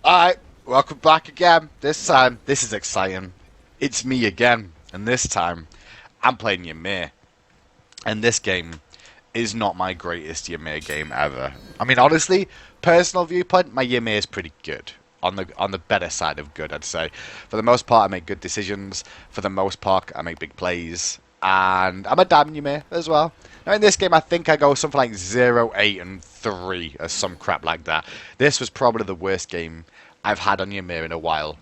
Alright, welcome back again. This time, this is exciting. It's me again, and this time, I'm playing Ymir. And this game is not my greatest Ymir game ever. I mean, honestly, personal viewpoint, my Ymir is pretty good. On the better side of good, I'd say. For the most part, I make good decisions. For the most part, I make big plays. And I'm a damn Ymir as well. Now in this game, I think I go something like 0, 8, and 3, or some crap like that. This was probably the worst game I've had on Ymir in a while.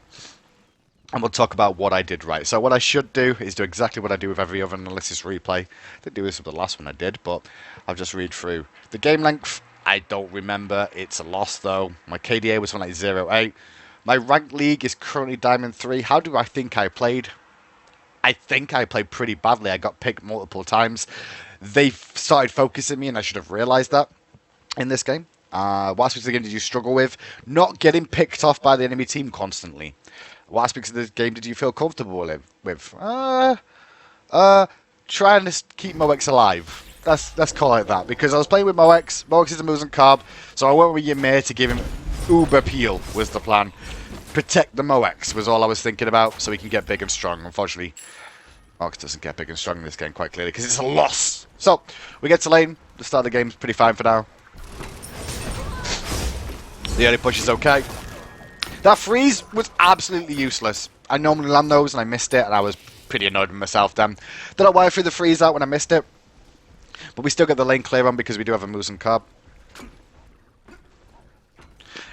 And we'll talk about what I did right. So what I should do is do exactly what I do with every other analysis replay. I didn't do this with the last one I did, but I'll just read through. The game length, I don't remember. It's a loss though. My KDA was something like 0, 8. My ranked league is currently Diamond 3. How do I think I played? I think I played pretty badly. I got picked multiple times. They started focusing me, and I should have realised that in this game. What aspects of the game did you struggle with? Not getting picked off by the enemy team constantly. What aspects of the game did you feel comfortable with? Trying to keep Moex alive. Let's call it that, because I was playing with Moex. Moex is a Muzen Carb, so I went with Ymir to give him uber peel was the plan. Protect the Moex was all I was thinking about, so he can get big and strong. Unfortunately, Moex doesn't get big and strong in this game quite clearly, because it's a loss. So, we get to lane. The start of the game's pretty fine for now. The early push is okay. That freeze was absolutely useless. I normally land those, and I missed it, and I was pretty annoyed with myself then. Don't know why I threw the freeze out when I missed it. But we still get the lane clear on, because we do have a Muzen Carb.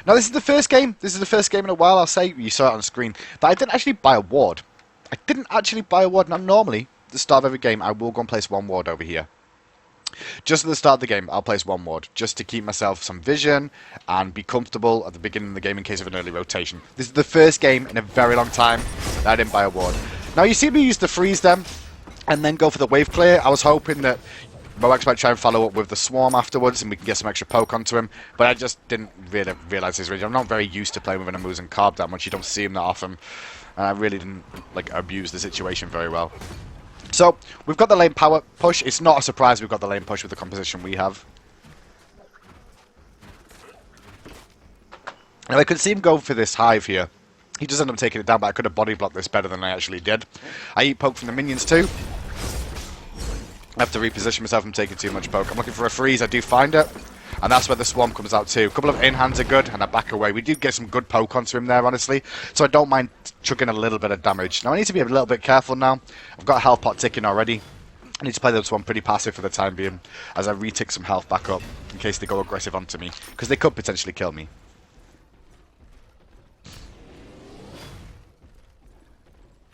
Now, this is the first game. This is the first game in a while, I'll say. You saw it on screen. That I didn't actually buy a ward. I didn't actually buy a ward. Now, normally, at the start of every game, I will go and place one ward over here. Just at the start of the game, I'll place one ward, just to keep myself some vision and be comfortable at the beginning of the game in case of an early rotation. This is the first game in a very long time that I didn't buy a ward. Now, you see me use the freeze them and then go for the wave clear. I was hoping that Moex might try and follow up with the swarm afterwards and we can get some extra poke onto him, but I just didn't really realise his range. I'm not very used to playing with an Muzen Carb that much. You don't see him that often, and I really didn't abuse the situation very well. So, we've got the lane power push. It's not a surprise we've got the lane push with the composition we have. Now, I could see him go for this hive here. He does end up taking it down, but I could have body blocked this better than I actually did. I eat poke from the minions too. I have to reposition myself. I'm taking too much poke. I'm looking for a freeze. I do find it. And that's where the swarm comes out too. A couple of in-hands are good, and I back away. We do get some good poke onto him there, honestly. So I don't mind chucking a little bit of damage. Now I need to be a little bit careful now. I've got a health pot ticking already. I need to play this one pretty passive for the time being, as I retick some health back up, in case they go aggressive onto me. Because they could potentially kill me.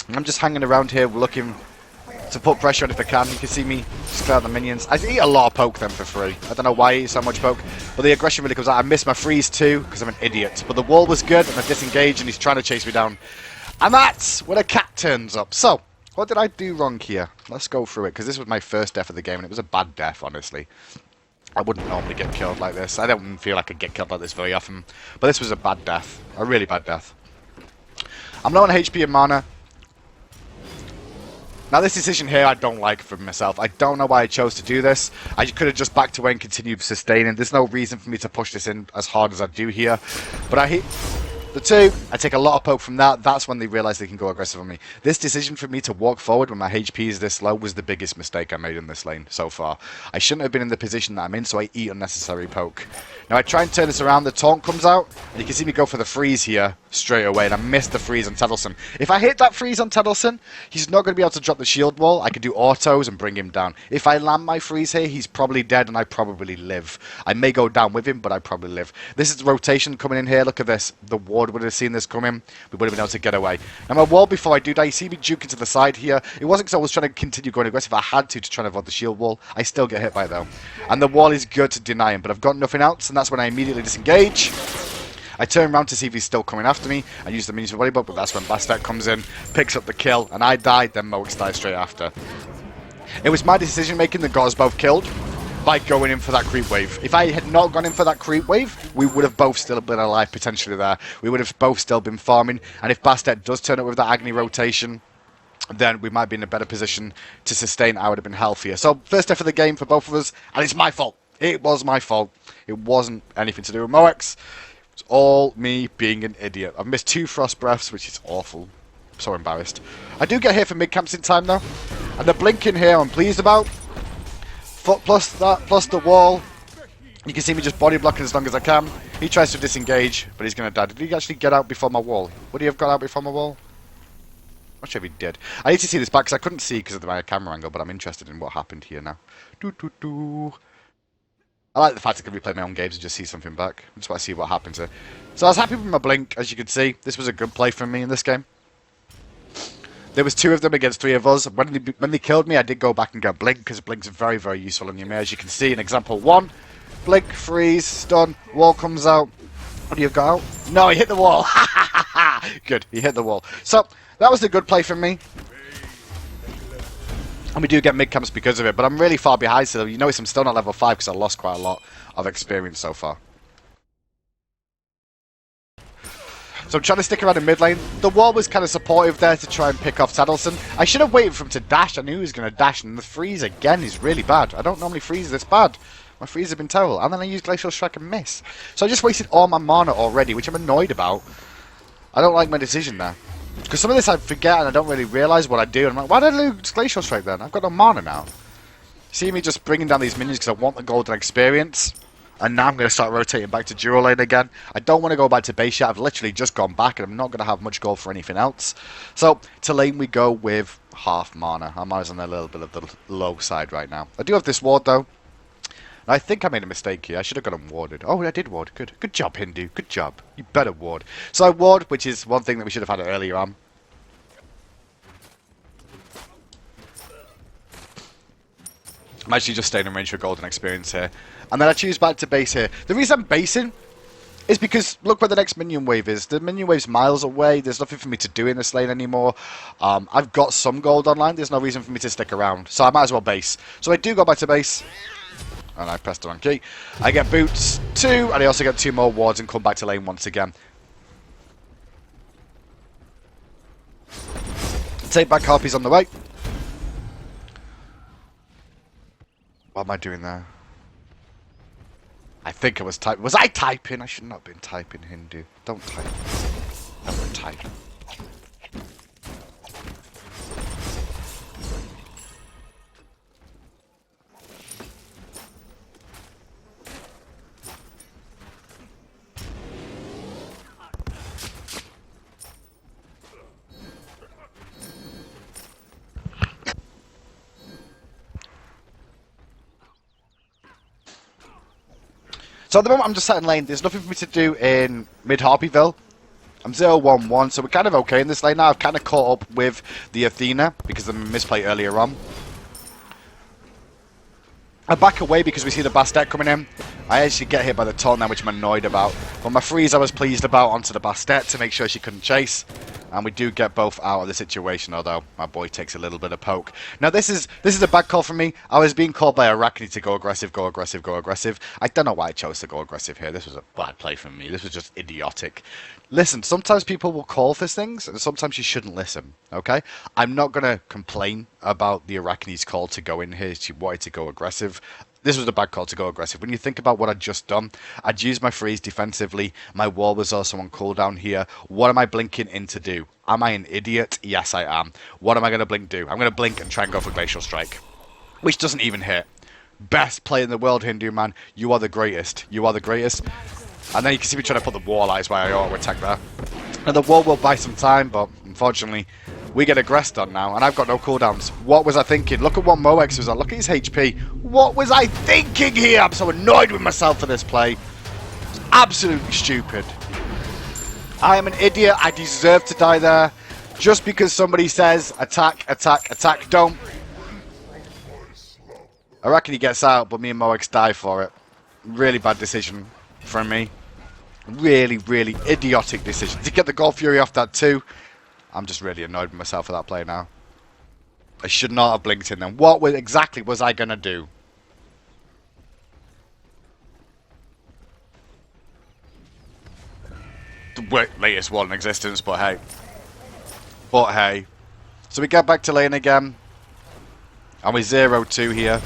I'm just hanging around here looking to put pressure on if I can. You can see me just clear out the minions. I eat a lot of poke then for free. I don't know why I eat so much poke, but the aggression really comes out. I missed my freeze too because I'm an idiot. But the wall was good and I disengaged and he's trying to chase me down. And that's when a cat turns up. So, what did I do wrong here? Let's go through it, because this was my first death of the game and it was a bad death, honestly. I wouldn't normally get killed like this. I don't feel like I get killed like this very often. But this was a bad death. A really bad death. I'm low on HP and mana. Now this decision here I don't like for myself. I don't know why I chose to do this. I could have just backed away and continued sustaining. There's no reason for me to push this in as hard as I do here. But I hit the two. I take a lot of poke from that. That's when they realise they can go aggressive on me. This decision for me to walk forward when my HP is this low was the biggest mistake I made in this lane so far. I shouldn't have been in the position that I'm in, so I eat unnecessary poke. Now I try and turn this around. The taunt comes out, and you can see me go for the freeze here straight away, and I missed the freeze on Tedelson. If I hit that freeze on Tedelson, he's not going to be able to drop the shield wall. I can do autos and bring him down. If I land my freeze here, he's probably dead, and I probably live. I may go down with him, but I probably live. This is the rotation coming in here. Look at this. The ward would have seen this coming. We would have been able to get away. Now my wall, before I do that, you see me juking to the side here. It wasn't because I was trying to continue going aggressive. I had to try and avoid the shield wall. I still get hit by it, though. And the wall is good to deny him, but I've got nothing else, and that's when I immediately disengage. I turn around to see if he's still coming after me. I use the minions for volleyball, but that's when Bastet comes in, picks up the kill, and I died, then Moex died straight after. It was my decision making that got us both killed by going in for that creep wave. If I had not gone in for that creep wave, we would have both still been alive potentially there. We would have both still been farming, and if Bastet does turn up with that Agni rotation, then we might be in a better position to sustain. I would have been healthier. So, first death of the game for both of us, and it's my fault. It was my fault. It wasn't anything to do with Moex. It's all me being an idiot. I've missed 2 frost breaths, which is awful. I'm so embarrassed. I do get here for mid camps in time though. And the blinking here I'm pleased about. Plus that, plus the wall. You can see me just body blocking as long as I can. He tries to disengage, but he's going to die. Did he actually get out before my wall? Would he have got out before my wall? Not sure if he did. I need to see this back because I couldn't see because of my camera angle, but I'm interested in what happened here now. I like the fact I can replay my own games and just see something back. I just want to see what happens here. So I was happy with my blink, as you can see. This was a good play from me in this game. There was 2 of them against 3 of us. When they killed me, I did go back and get blink, because blink's very, very useful in your As you can see in example 1. Blink, freeze, stun, wall comes out. What do you got out? No, he hit the wall. Good, he hit the wall. So, that was a good play from me. And we do get mid camps because of it, but I'm really far behind, so you notice I'm still not level 5 because I lost quite a lot of experience so far. So I'm trying to stick around in mid lane. The wall was kind of supportive there to try and pick off Saddleson. I should have waited for him to dash. I knew he was going to dash, and the freeze again is really bad. I don't normally freeze this bad. My freeze have been terrible, and then I used Glacial Strike and miss. So I just wasted all my mana already, which I'm annoyed about. I don't like my decision there. Because some of this I forget and I don't really realise what I do. And I'm like, why did I lose Glacial Strike then? I've got no mana now. See me just bringing down these minions because I want the golden experience. And now I'm going to start rotating back to dual lane again. I don't want to go back to base yet. I've literally just gone back and I'm not going to have much gold for anything else. So, to lane we go with half mana. Our mana's on a little bit of the low side right now. I do have this ward though. I think I made a mistake here. I should have got him warded. Oh, I did ward. Good. Good job, Hindu. Good job. You better ward. So I ward, which is one thing that we should have had earlier on. I'm actually just staying in range for golden experience here. And then I choose back to base here. The reason I'm basing is because look where the next minion wave is. The minion wave's miles away. There's nothing for me to do in this lane anymore. I've got some gold online. There's no reason for me to stick around. So I might as well base. So I do go back to base. And I pressed the wrong key. I get boots 2, and I also get 2 more wards and come back to lane once again. Take back harpies on the way. What am I doing there? I think I was typing. Was I typing? I should not have been typing, Hindu. Don't type. Don't type. So at the moment I'm just sat in lane. There's nothing for me to do in mid-Harpyville. I'm 0-1-1, so we're kind of okay in this lane now. I've kind of caught up with the Athena because of the misplay earlier on. I back away because we see the Bastet coming in. I actually get hit by the taunt now, which I'm annoyed about. But my freeze I was pleased about onto the Bastet to make sure she couldn't chase. And we do get both out of the situation, although my boy takes a little bit of poke. Now this is a bad call from me. I was being called by Arachne to go aggressive, go aggressive, go aggressive. I don't know why I chose to go aggressive here. This was a bad play from me. This was just idiotic. Listen, sometimes people will call for things, and sometimes you shouldn't listen, okay? I'm not going to complain about the Arachne's call to go in here. She wanted to go aggressive. This was a bad call to go aggressive. When you think about what I'd just done, I'd used my freeze defensively. My wall was also on cooldown here. What am I blinking in to do? Am I an idiot? Yes, I am. What am I going to blink do? I'm going to blink and try and go for Glacial Strike, which doesn't even hit. Best play in the world, Hindu man. You are the greatest. You are the greatest. And then you can see me trying to put the wall out is why I auto attack there. And the wall will buy some time, but unfortunately, we get aggressed on now, and I've got no cooldowns. What was I thinking? Look at what Moex was on. Look at his HP. What was I thinking here? I'm so annoyed with myself for this play. It's absolutely stupid. I am an idiot. I deserve to die there. Just because somebody says, attack, attack, attack, don't. I reckon he gets out, but me and Moex die for it. Really bad decision from me. Really, really idiotic decision. To get the Gold Fury off that too. I'm just really annoyed with myself for that play now. I should not have blinked in then. What exactly was I going to do? The latest one in existence, but hey. But hey. So we get back to lane again. And we're 0-2 here.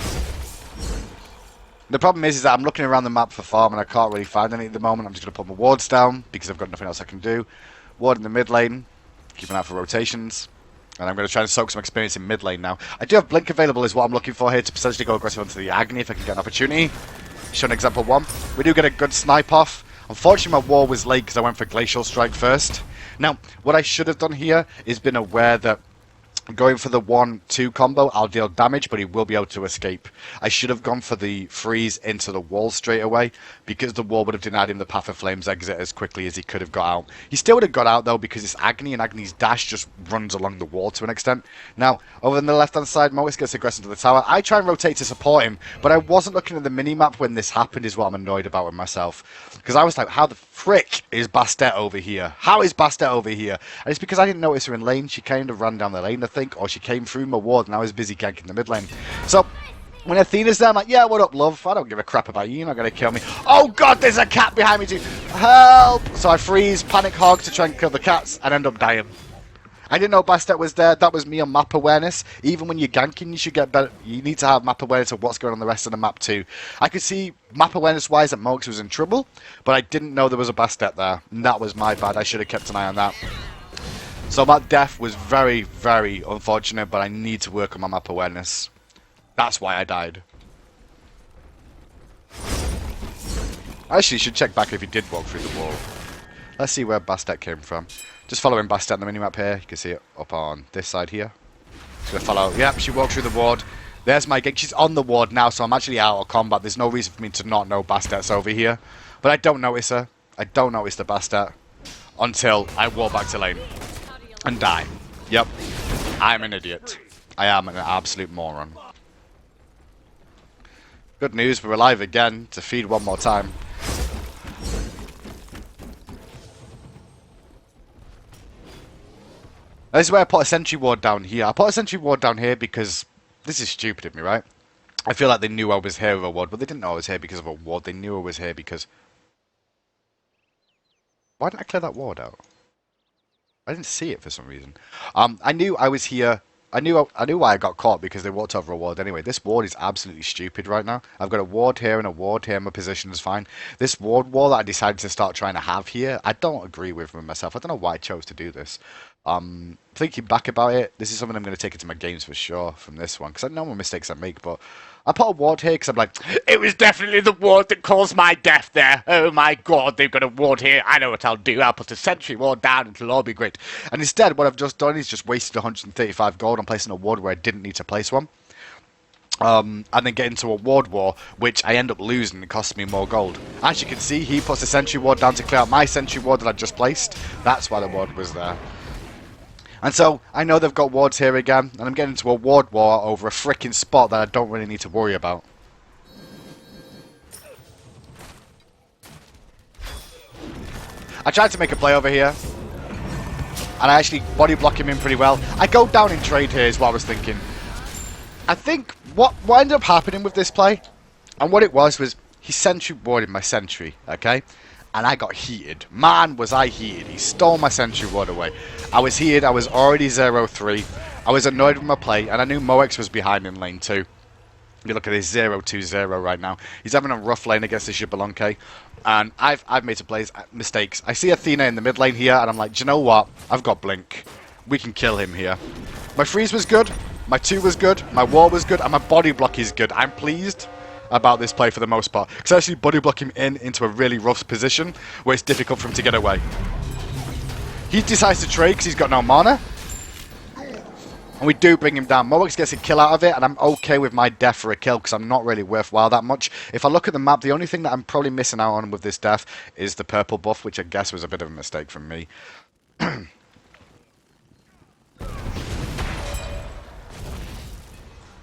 The problem is that I'm looking around the map for farm and I can't really find any at the moment. I'm just going to put my wards down because I've got nothing else I can do. Ward in the mid lane, keep an eye out for rotations. And I'm going to try and soak some experience in mid lane now. I do have Blink available is what I'm looking for here to potentially go aggressive onto the Agni if I can get an opportunity. Show an example 1. We do get a good snipe off. Unfortunately my wall was late because I went for Glacial Strike first. Now, what I should have done here is been aware that going for the 1-2 combo, I'll deal damage, but he will be able to escape. I should have gone for the freeze into the wall straight away, because the wall would have denied him the Path of Flames exit as quickly as he could have got out. He still would have got out, though, because it's Agni, and Agni's dash just runs along the wall to an extent. Now, over on the left-hand side, Moix gets aggressive to the tower. I try and rotate to support him, but I wasn't looking at the mini-map when this happened, is what I'm annoyed about with myself. Because I was like, how the frick is Bastet over here? How is Bastet over here? And it's because I didn't notice her in lane. She kind of ran down the lane, I think, or she came through my ward and I was busy ganking the mid lane. So when Athena's there, I'm like, yeah, what up, love? I don't give a crap about you. You're not going to kill me. Oh, God, there's a cat behind me, too. Help! So I freeze, panic hog to try and kill the cats and end up dying. I didn't know Bastet was there. That was me on map awareness. Even when you're ganking, you should get better. You need to have map awareness of what's going on the rest of the map, too. I could see map awareness-wise that Moix was in trouble, but I didn't know there was a Bastet there. And that was my bad. I should have kept an eye on that. So that death was very, very unfortunate, but I need to work on my map awareness. That's why I died. I actually should check back if he did walk through the wall. Let's see where Bastet came from. Just following Bastet on the minimap here. You can see it up on this side here. Just gonna follow. Yep, she walked through the ward. There's my gig. She's on the ward now, so I'm actually out of combat. There's no reason for me to not know Bastet's over here. But I don't notice her. I don't notice the Bastet until I walk back to lane. And die. Yep. I'm an idiot. I am an absolute moron. Good news, we're alive again to feed one more time. This is where I put a sentry ward down here. I put a sentry ward down here because this is stupid of me, right? I feel like they knew I was here with a ward, but they didn't know I was here because of a ward. They knew I was here because... Why didn't I clear that ward out? I didn't see it for some reason. I knew I was here. I knew why I got caught because they walked over a ward anyway. This ward is absolutely stupid right now. I've got a ward here and a ward here. My position is fine. This ward wall that I decided to start trying to have here, I don't agree with myself. I don't know why I chose to do this. Thinking back about it, this is something I'm going to take into my games for sure from this one because I know what mistakes I make, but I put a ward here because I'm like, it was definitely the ward that caused my death there. Oh my God, they've got a ward here. I know what I'll do. I'll put a sentry ward down and it'll all be great. And instead, what I've just done is just wasted 135 gold on placing a ward where I didn't need to place one. And then get into a ward war, which I end up losing. It costs me more gold. As you can see, he puts a sentry ward down to clear out my sentry ward that I just placed. That's why the ward was there. And so, I know they've got wards here again, and I'm getting into a ward war over a freaking spot that I don't really need to worry about. I tried to make a play over here, and I actually body block him in pretty well. I go down in trade here is what I was thinking. I think what ended up happening with this play, and what it was he sentry warded my sentry, okay? And I got heated. Man, was I heated. He stole my sentry ward away. I was heated. I was already 0-3. I was annoyed with my play, and I knew Moix was behind in lane 2. You look at this 0-2-0 right now. He's having a rough lane against the Xbalanque. And I've made some mistakes. I see Athena in the mid lane here, and I'm like, do you know what? I've got Blink. We can kill him here. My freeze was good. My 2 was good. My wall was good. And my body block is good. I'm pleased about this play for the most part. Because I actually body block him into a really rough position where it's difficult for him to get away. He decides to trade because he's got no mana. And we do bring him down. Moix gets a kill out of it, and I'm okay with my death for a kill because I'm not really worthwhile that much. If I look at the map, the only thing that I'm probably missing out on with this death is the purple buff, which I guess was a bit of a mistake from me.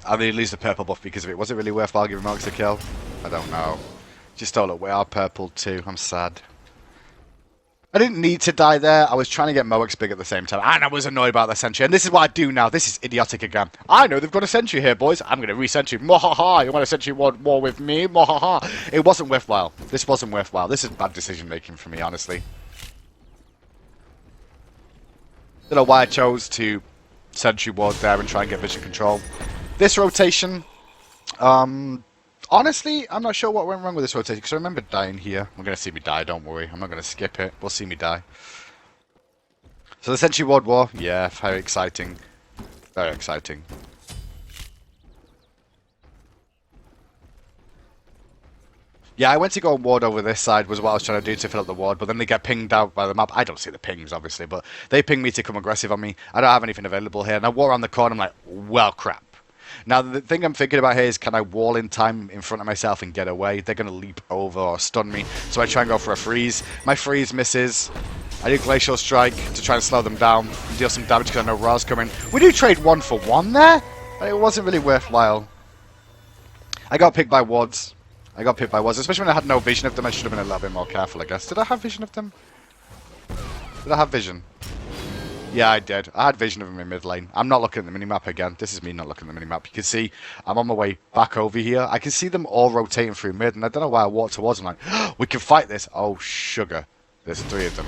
I mean, lose the purple buff because of it. Was it really worthwhile giving Moix a kill? I don't know. Just stole away our purple too. I'm sad. I didn't need to die there. I was trying to get Moix big at the same time. And I was annoyed about the sentry. And this is what I do now. This is idiotic again. I know they've got a sentry here, boys. I'm going to re-sentry. Mwahaha. You want a sentry war with me? Mwahaha. It wasn't worthwhile. This wasn't worthwhile. This is bad decision making for me, honestly. Don't know why I chose to sentry ward there and try and get vision control. This rotation, Honestly, I'm not sure what went wrong with this rotation, because I remember dying here. We're going to see me die, don't worry. I'm not going to skip it. We'll see me die. So the Century Ward War, yeah, very exciting. Very exciting. Yeah, I went to go and ward over this side, was what I was trying to do to fill up the ward, but then they get pinged out by the map. I don't see the pings, obviously, but they ping me to come aggressive on me. I don't have anything available here. And I war around the corner, I'm like, well, crap. Now, the thing I'm thinking about here is, can I wall in time in front of myself and get away? They're going to leap over or stun me, so I try and go for a freeze. My freeze misses. I do Glacial Strike to try and slow them down, deal some damage because I know Ra's coming. We do trade 1 for 1 there? It wasn't really worthwhile. I got picked by wards. Especially when I had no vision of them. I should have been a little bit more careful, I guess. Did I have vision of them? Did I have vision? Yeah, I did. I had vision of them in mid lane. I'm not looking at the minimap again. This is me not looking at the minimap. You can see I'm on my way back over here. I can see them all rotating through mid, and I don't know why I walked towards them like, oh, we can fight this. Oh, sugar. There's 3 of them.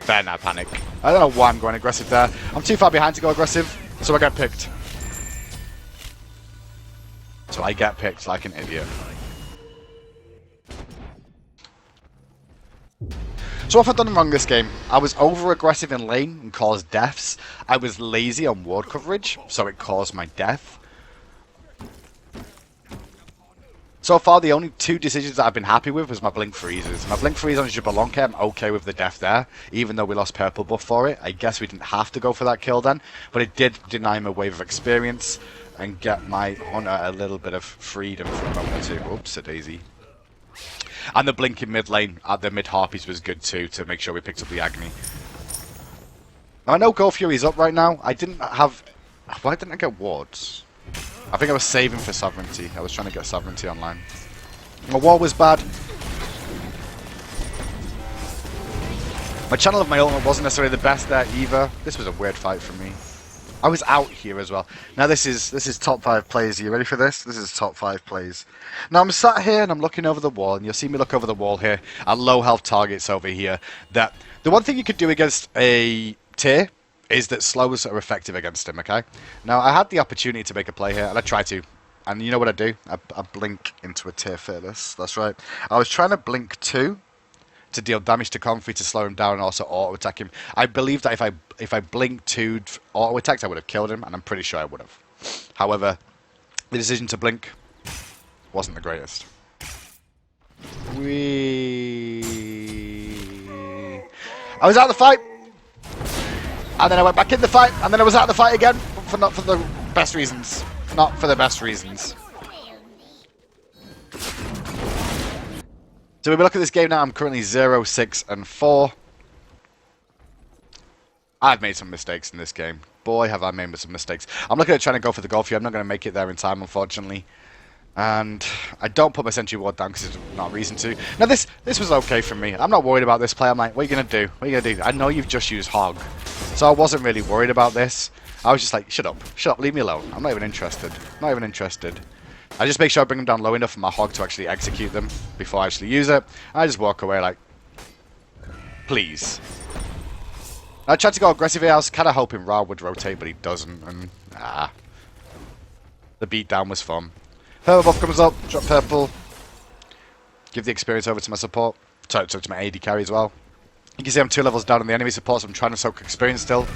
Fair now, panic. I don't know why I'm going aggressive there. I'm too far behind to go aggressive, so I get picked. So I get picked like an idiot. So what have I done wrong this game? I was over-aggressive in lane and caused deaths. I was lazy on ward coverage, so it caused my death. So far, the only 2 decisions that I've been happy with was my Blink Freezes. My Blink Freeze on Xbalanque, I'm okay with the death there, even though we lost purple buff for it. I guess we didn't have to go for that kill then, but it did deny him a wave of experience and get my Hunter a little bit of freedom for a moment or 2. Oops, a daisy. And the blink in mid lane at the mid harpies was good too, to make sure we picked up the Agni. Now I know Gold Fury's up right now. I didn't have... Why didn't I get wards? I think I was saving for Sovereignty. I was trying to get Sovereignty online. My wall was bad. My channel of my ultimate wasn't necessarily the best there either. This was a weird fight for me. I was out here as well. Now this is top 5 plays. Are you ready for this? This is top 5 plays. Now I'm sat here and I'm looking over the wall, and you'll see me look over the wall here at low health targets over here. That the one thing you could do against a tier is that slows are effective against him, okay? Now I had the opportunity to make a play here, and I tried to. And you know what I do? I blink into a tier fearless. That's right. I was trying to blink 2 to deal damage to Comfrey to slow him down and also auto attack him. I believe that if I blinked 2 auto attacked, I would have killed him, and I'm pretty sure I would have. However, the decision to blink wasn't the greatest. I was out of the fight, and then I went back in the fight, and then I was out of the fight again, but not for the best reasons. Not for the best reasons. So when we look at this game now, I'm currently 0, 6, and 4. I've made some mistakes in this game. Boy, have I made some mistakes. I'm looking at trying to go for the Golf here. I'm not going to make it there in time, unfortunately. And I don't put my Sentry Ward down because there's not a reason to. Now, this was okay for me. I'm not worried about this play. I'm like, what are you going to do? What are you going to do? I know you've just used Hog. So I wasn't really worried about this. I was just like, shut up. Shut up. Leave me alone. I'm not even interested. Not even interested. I just make sure I bring them down low enough for my Hog to actually execute them before I actually use it. I just walk away like, please. I tried to go aggressive here. I was kind of hoping Ra would rotate, but he doesn't. And the beatdown was fun. Purple buff comes up. Drop purple. Give the experience over to my support. Sorry, to my AD carry as well. You can see I'm 2 levels down on the enemy support, so I'm trying to soak experience still.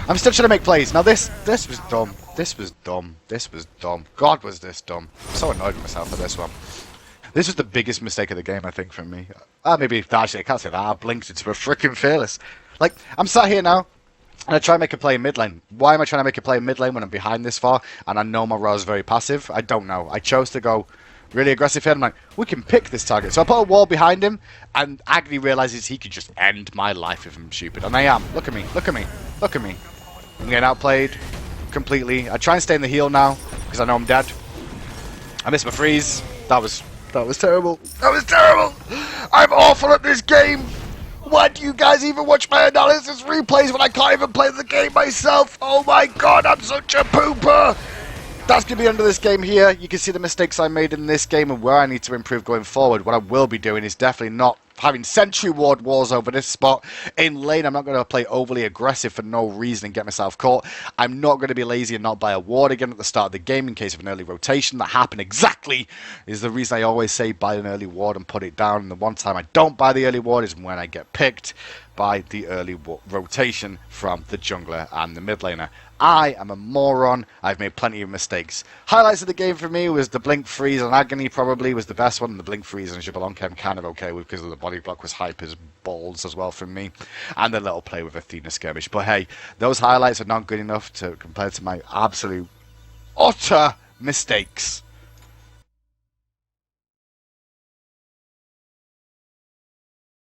I'm still trying to make plays. Now this was dumb. This was dumb. This was dumb. God, was this dumb. I'm so annoyed with myself for this one. This was the biggest mistake of the game, I think, from me. Maybe, actually, I can't say that. I blinked into a freaking fearless. Like, I'm sat here now, and I try and make a play in mid lane. Why am I trying to make a play in mid lane when I'm behind this far, and I know my Ra is very passive? I don't know. I chose to go really aggressive here. I'm like, we can pick this target. So I put a wall behind him, and Agni realizes he could just end my life if I'm stupid. And I am. Look at me. Look at me. Look at me. I'm getting outplayed completely. I try and stay in the heal now, because I know I'm dead. I missed my freeze. That was terrible. That was terrible. I'm awful at this game. Why do you guys even watch my analysis replays when I can't even play the game myself? Oh my god, I'm such a pooper. That's going to be under this game here. You can see the mistakes I made in this game and where I need to improve going forward. What I will be doing is definitely not having Sentry Ward walls over this spot. In lane, I'm not going to play overly aggressive for no reason and get myself caught. I'm not going to be lazy and not buy a ward again at the start of the game in case of an early rotation. That happened exactly is the reason I always say buy an early ward and put it down. And the one time I don't buy the early ward is when I get picked by the early rotation from the jungler and the mid laner. I am a moron. I've made plenty of mistakes. Highlights of the game for me was the Blink Freeze on Agony probably was the best one. The Blink Freeze on Xbalanque I'm kind of okay with because the body block was hype as balls as well from me. And the little play with Athena Skirmish. But hey, those highlights are not good enough to compare to my absolute utter mistakes.